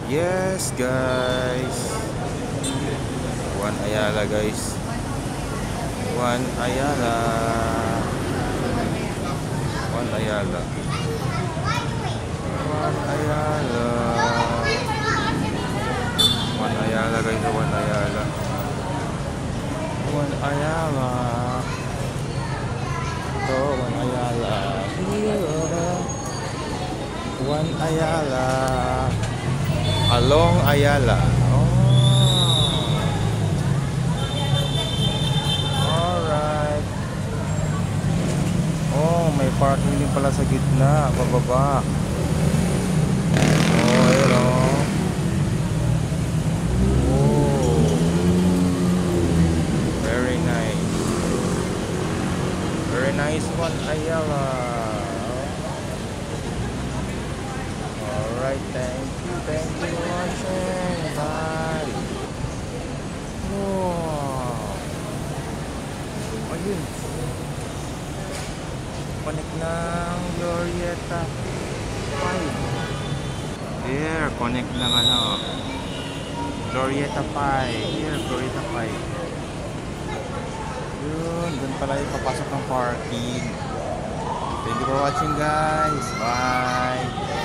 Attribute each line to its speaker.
Speaker 1: Yes, guys. Juan Ayala, guys. Juan Ayala. Juan Ayala. Juan Ayala. Juan Ayala, guys. Juan Ayala. Juan Ayala. Ito, Juan Ayala. Juan Ayala. Along Ayala. Oh. Alright. Oh, may parking din pala sa gitna, bababa. Oh, ayun oh. Oh. Very nice. Very nice one, Ayala. Alright, thank you for watching. Bye. Wow. Ayun. Connect ng Glorieta 5. Here, connect ng ano. Glorieta 5. Here, Glorieta 5. Yun, dun pala yung papasok ng parking. Thank you for watching, guys. Bye.